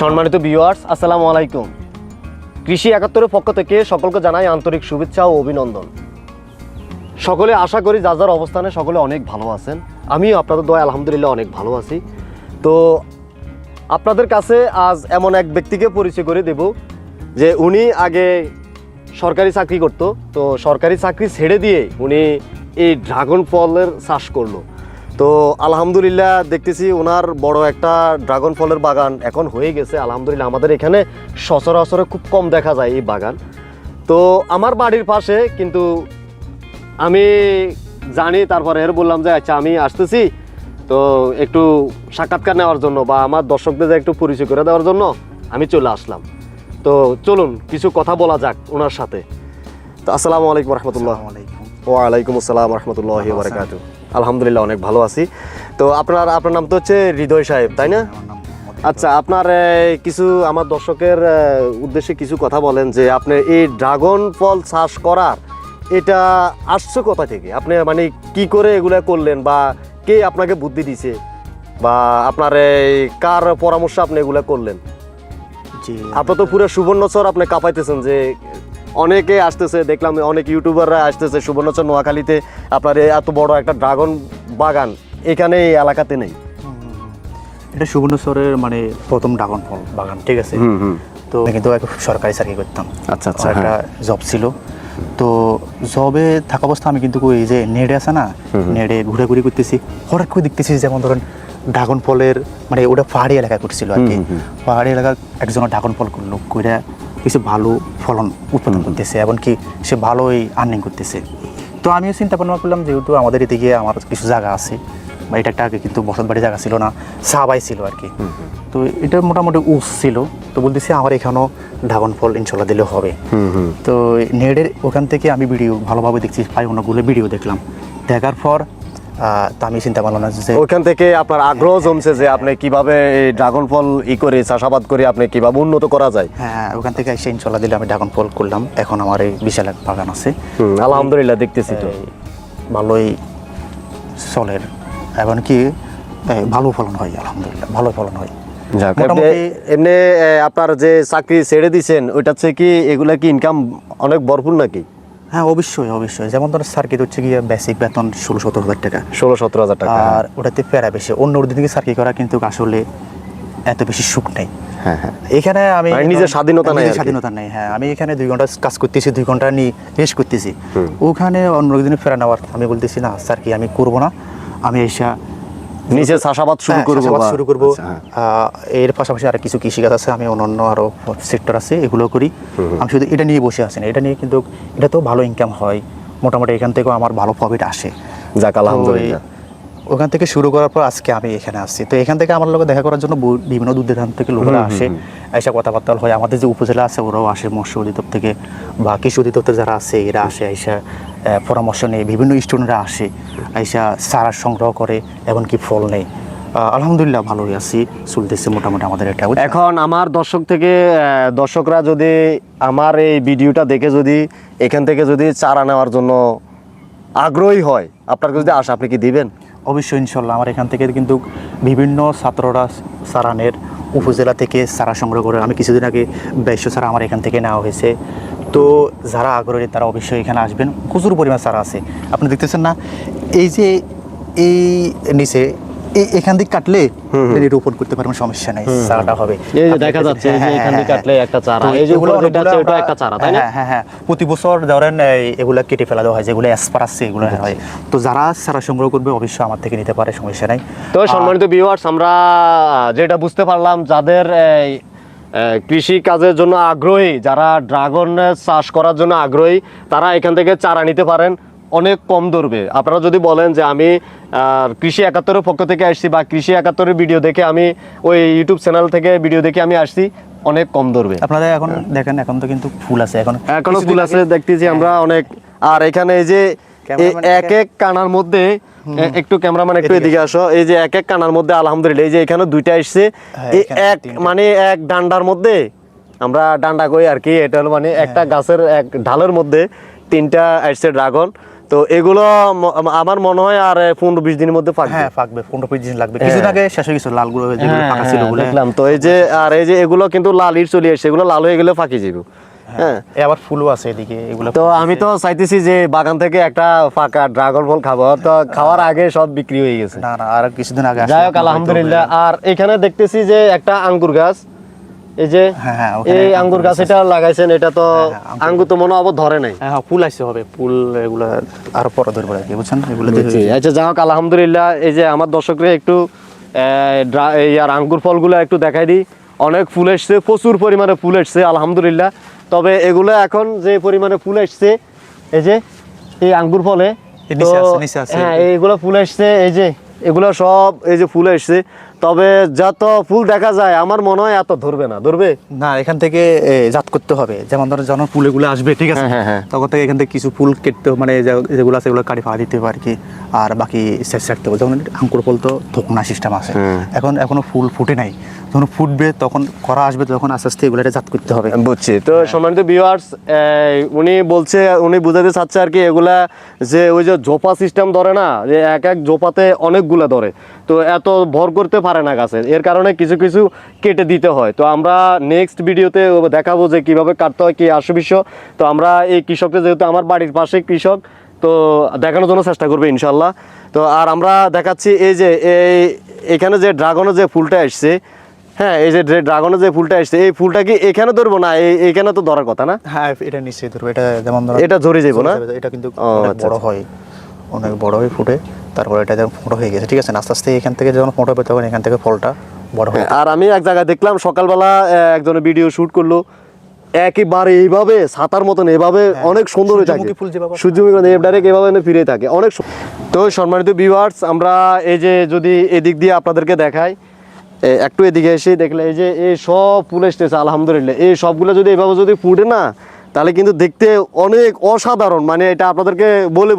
সম্মানিত ভিউয়ার্স, আসসালামু আলাইকুম। কৃষি ৭১-এর পক্ষ থেকে সকলকে জানাই আন্তরিক শুভেচ্ছা ও অভিনন্দন। সকলে আশা করি যার যার অবস্থানে সকলে অনেক ভালো আছেন। আমিও আপনাদের দয়ায় আলহামদুলিল্লাহ অনেক ভালো আছি। তো আপনাদের কাছে আজ এমন এক ব্যক্তিকে পরিচয় করে দেব যে উনি আগে সরকারি চাকরি করত, তো সরকারি চাকরি ছেড়ে দিয়ে উনি এই ড্রাগন ফলের চাষ করলো। তো আলহামদুলিল্লাহ দেখতেছি ওনার বড় একটা ড্রাগন ফলের বাগান এখন হয়ে গেছে আলহামদুলিল্লাহ। আমাদের এখানে সচরাচরে খুব কম দেখা যায় এই বাগান। তো আমার বাড়ির পাশে, কিন্তু আমি জানি, তারপরে এর বললাম যে আচ্ছা আমি আসতেছি, তো একটু সাক্ষাৎকার নেওয়ার জন্য বা আমার দর্শকদের একটু পরিচয় করে দেওয়ার জন্য আমি চলে আসলাম। তো চলুন কিছু কথা বলা যাক ওনার সাথে। তো আসসালামু আলাইকুম রহমতুল্লাহ। ওয়ালাইকুম আসসালাম রহমতুল্লাহি ওয়া বারাকাতুহু। আলহামদুলিল্লাহ অনেক ভালো আছি। তো আপনার নাম তো হচ্ছে হৃদয় সাহেব, তাই না? আচ্ছা, আপনার কিছু আমার দর্শকের উদ্দেশ্যে কিছু কথা বলেন যে আপনি এই ড্রাগন ফল চাষ করার এটা আসছে কোথা থেকে? আপনি মানে কি করে এগুলো করলেন, বা কে আপনাকে বুদ্ধি দিছে, বা আপনার কার পরামর্শ আপনি এগুলো করলেন? জি, আপনার তো পুরো সুবর্ণচর আপনি কাঁপাইতেছেন, যে অনেকে আসতেছে, দেখলাম অনেক ইউটিউবাররা আসতেছে সুবর্ণচর নোয়াখালীতে। আপনার এত বড় একটা ড্রাগন বাগান এখানে এই এলাকাতে নেই। এটা সুবর্ণচরের মানে প্রথম ড্রাগন ফল বাগান, ঠিক আছে। তো আমি কিন্তু একটা সরকারি চাকরি করতাম। আচ্ছা আচ্ছা, একটা জব ছিল। তো জবে থাকা অবস্থা আমি কিন্তু এই যে নেড়ে আছে না, নেড়ে ঘুরাঘুরি করতেছি, হঠাৎ করে দেখতেছি যেমন ধরেন ড্রাগন ফলের মানে ওটা পাহাড়ি এলাকায় করছিল আর কি। পাহাড়ি এলাকায় একজনের ড্রাগন ফল করলো, কইরা কিছু ভালো ফলন উৎপাদন করতেছে, এমনকি সে ভালোই আর্নিং করতেছে। তো আমিও চিন্তা ভাবনা করলাম, যেহেতু আমাদের এদিকে আমার কিছু জায়গা আছে, বা এটা একটা আগে কিন্তু বসত বাড়ি জায়গা ছিল না, সাবাই ছিল আর কি। তো এটা মোটামুটি উস ছিল। তো বলতেছি আমার এখানেও ড্রাগন ফল ইনশাল্লাহ দিলে হবে। তো নেটের ওখান থেকে আমি ভিডিও ভালোভাবে দেখছি, প্রায় অনেকগুলো ভিডিও দেখলাম। দেখার পর তা আমি চিন্তা করলাম না যে ওখান থেকে আপনার আগ্রহ জমছে যে আপনি কিভাবে এই ড্রাগন ফল করে চাষাবাদ করে আপনি কিভাবে উন্নত করা যায়। হ্যাঁ, ওখান থেকে এসে ইনশাল্লাহ দিলে আমি ড্রাগন ফল করলাম। এখন আমার এই বিশাল এক বাগান আছে। আলহামদুলিল্লাহ দেখতেছি তো ভালোই চলের, এমনকি ভালো ফলন হয়, আলহামদুলিল্লাহ ভালো ফলন হয়। এমনি আপনার যে চাকরি ছেড়ে দিছেন ওইটা হচ্ছে কি, এগুলা কি ইনকাম অনেক ভরপুর নাকি? হ্যাঁ, অবশ্যই অবশ্যই। যেমন ধরো সার্কিট হচ্ছে গিয়ে বেসিক বেতন ১৬-১৭ হাজার টাকা। ১৬-১৭ হাজার টাকা। আর ওটাতে প্যারা বেশি। অন্য দিন থেকে সার্কিট করা কিন্তু আসলে এত বেশি সুখ নেই। হ্যাঁ হ্যাঁ, এখানে আমি নিজের স্বাধীনতা নেই। হ্যাঁ, আমি এখানে 2 ঘন্টা কাজ করতেছি, 2 ঘন্টা নিয়ে রেস্ট করতেছি। ওখানে অন্য দিনে ফেরা নেওয়ার আমি বলতেছি না স্যার, কি আমি করবো না, আমি এসে নিজে চাষাবাদ শুরু করবো। এর পাশাপাশি আর কিছু কৃষিকাজ আছে, আমি অন্যান্য আরো সেক্টর আছে, এগুলো করি। আমি শুধু এটা নিয়ে বসে আছি না, এটা নিয়ে কিন্তু এটা তো ভালো ইনকাম হয় মোটামুটি, এখান থেকেও আমার ভালো প্রফিট আসে। যাক আলহামদুলিল্লাহ। ওখান থেকে শুরু করার পর আজকে আমি এখানে আসছি। তো এখান থেকে আমার লোক দেখা করার জন্য বিভিন্ন দূর দূরান্ত থেকে লোকেরা আসে, এসে কথাবার্তা হয়। আমাদের যে উপজেলা আছে ওরাও আসে, মৎস্য অধিদপ্তর থেকে বা কৃষি অধিদপ্তর যারা আছে এরা আসে, এসে পরামর্শ নেয়। বিভিন্ন স্টুডেন্টরা আসে, এসে চারা সংগ্রহ করে, এমনকি ফল নেই। আলহামদুলিল্লাহ ভালোই আছি, চলতেছে মোটামুটি আমাদের এটা। এখন আমার দর্শকরা যদি আমার এই ভিডিওটা দেখে যদি এখান থেকে যদি চারা নেওয়ার জন্য আগ্রহী হয়, আপনার যদি আসে, আপনি কি দিবেন? অবশ্যই ইনশাল্লাহ। আমার এখান থেকে কিন্তু বিভিন্ন ছাত্ররা চারানের উপজেলা থেকে চারা সংগ্রহ করে। আমি কিছুদিন আগে ২২০ চারা আমার এখান থেকে নেওয়া হয়েছে। তো যারা আগ্রহী তারা অবশ্যই এখানে আসবেন, প্রচুর পরিমাণ চারা আছে। আপনি দেখতেছেন না, এই যে এই নিচে এখান থেকে কাটলে রোপণ করতে পারবেন, সমস্যা নাই, চারাটা হবে। এই যে দেখা যাচ্ছে যে এখান থেকে কাটলে একটা চারা, এই যে উপরে যেটা আছে ওটা একটা চারা, তাই না? হ্যাঁ হ্যাঁ, প্রতি বছর ধরেন এগুলা কেটে ফেলা দেওয়া হয়, যেগুলো এসপার আছে এগুলো হয়। তো যারা চারা সংগ্রহ করবে অবশ্যই আমার থেকে নিতে পারে, সমস্যা নাই। তো সম্মানিত ভিউয়ার্স, আমরা যেটা বুঝতে পারলাম, যাদের কৃষি কাজের জন্য আগ্রহী, যারা ড্রাগন চাষ করার জন্য আগ্রহী, তারা এখান থেকে চারা নিতে পারেন, অনেক কম ধরবে। আপনারা যদি বলেন যে আমি কৃষি ৭১-এর পক্ষ থেকে আসছি, বা কৃষি ৭১-এর ভিডিও দেখে আমি ওই ইউটিউব চ্যানেল থেকে ভিডিও দেখে আমি আসছি, অনেক কম ধরবে। আপনারা এখন দেখেন, এখন তো কিন্তু ফুল আছে, এখনো ফুল আছে দেখতেছি আমরা অনেক। আর এখানে এই যে এক এক কানার মধ্যে, একটু ক্যামেরাম্যান একটু এদিকে আসো, এই যে এক এক কানার মধ্যে আলহামদুলিল্লাহ, এই যে এখানে 2টা আসছে, এক মানে এক ডান্ডার মধ্যে, আমরা ডান্ডা কই আর কি, এটা হলো মানে একটা গাছের এক ঢালের মধ্যে 3টা আসছে ড্রাগন। তো এগুলো আমার মনে হয় আর 15-20 দিনের মধ্যে পাকবে। হ্যাঁ পাকবে, 15-20 দিন লাগবে। কিছুদিন আগে শেষ হয়ে গেছে লালগুলো যেগুলো হ্যাঁ, পাকা ছিল হ্যাঁ, ওগুলো। দেখলাম তো এই যে আর এই যে এগুলো কিন্তু লাল ইট চলে এসে এগুলো লাল হয়ে গেলে ফাঁকি যাবে। হ্যাঁ এ আবার ফুলও আছে এদিকে এগুলো। তো আমি তো চাইতেছি যে বাগান থেকে একটা পাকা ড্রাগন ফল খাবো, তো খাওয়ার আগে সব বিক্রি হয়ে গেছে। না না, আর কিছুদিন আগে যাই হোক আলহামদুলিল্লাহ। আর এখানে দেখতেছি যে একটা আঙ্গুর গাছ, এই যে হ্যাঁ, হ্যাঁ, ওখানে এই আঙ্গুর গাছ এটা লাগাইছেন, এটা তো আঙ্গুর তো মনে হয় আবার ধরে নাই। হ্যাঁ ফুল আসছে হবে, ফুল এগুলো আরো পরে ধরবো আর কি, বুঝছেন এগুলো বুঝছি। আচ্ছা যাই হোক আলহামদুলিল্লাহ। এই যে আমার দর্শকরা একটু এই আর আঙ্গুর ফলগুলো একটু দেখাই দিই। অনেক ফুল এসছে, প্রচুর পরিমাণে ফুল এসছে আলহামদুলিল্লাহ। তবে এগুলো এখন যে পরিমাণে ফুল এসছে এই যে এই আঙ্গুর ফলে, নিচে আছে, নিচে আছে। হ্যাঁ এইগুলো ফুল এসছে, এই যে এগুলো সব এই যে ফুল এসছে। তবে যত ফুল দেখা যায় আমার মনে হয় এত ধরবে না, ধরবে না, এখান থেকে জাত করতে হবে। যেমন ধরো যখন ফুলগুলো আসবে ঠিক আছে, হ্যাঁ, হ্যাঁ। তখন থেকে এখান থেকে কিছু ফুল কেটতে হবে, মানে যেগুলো আছে এগুলো কাটি ফাড়া দিতে হবে আর কি। আর বাকি শেষ ছাড়তে হবে। যেমন আঙ্কুর ফল তো থোকনা সিস্টেম আছে, এখনো ফুল ফুটে নাই। যখন ফুটবে তখন করা আসবে, তখন আস্তে আস্তে এগুলো জাত করতে হবে। বুঝছি। তো সম্মানিত ভিউয়ার্স, উনি বুঝাতে চাচ্ছে আর কি, এগুলা যে ওই যে জোপা সিস্টেম ধরে না, যে এক এক জোপাতে অনেকগুলা ধরে, তো এত ভর করতে পারে না গাছের, এর কারণে কিছু কিছু কেটে দিতে হয়। তো আমরা নেক্সট ভিডিওতে দেখাবো যে কিভাবে কাটতে হয়, কি আসে বিষয়। তো আমরা এই কৃষকটা, যেহেতু আমার বাড়ির পাশে কৃষক, তো দেখানোর জন্য চেষ্টা করবে ইনশাল্লাহ। তো আর আমরা দেখাচ্ছি এই যে এখানে যে ড্রাগনের যে ফুলটা আসছে, হ্যাঁ এই যে ড্রাগনের যে ফুলটা আসছে, এই ফুলটা কি এখানে ধরবো না? এইখানে তো ধরার কথা না? হ্যাঁ এটা নিশ্চয়ই ধরবে। এটা যেমন ধরো এটা ঝরে যাবো না? এটা কিন্তু ও, অনেক আচ্ছা, বড় আচ্ছা। হয়, অনেক বড় হয়ে ফুটে। তারপরে এটা যখন ফোঁটো হয়ে গেছে ঠিক আছে, আস্তে আস্তে এখান থেকে যখন ফোঁটো হবে তখন এখান থেকে ফলটা বড় হয়। আর আমি এক জায়গায় দেখলাম সকালবেলা একজনের ভিডিও শুট করলো, একেবারে এইভাবে ছাতার মতন এভাবে অনেক সুন্দর হয়ে থাকে, সূর্যমুখী ফুল যেভাবে সূর্যমুখী ডাইরেক্ট এভাবে ফিরে থাকে, অনেক তো সম্মানিত ভিউয়ার্স, আমরা এই যে যদি এদিক দিয়ে আপনাদেরকে দেখাই, একটু এদিকে এসে দেখলে এই যে এই সব ফুল এসতেছে আলহামদুলিল্লাহ। এই সবগুলো যদি এভাবে যদি ফুটে না, তাহলে কিন্তু দেখতে অনেক অসাধারণ, মানে এটা আপনাদেরকে বলে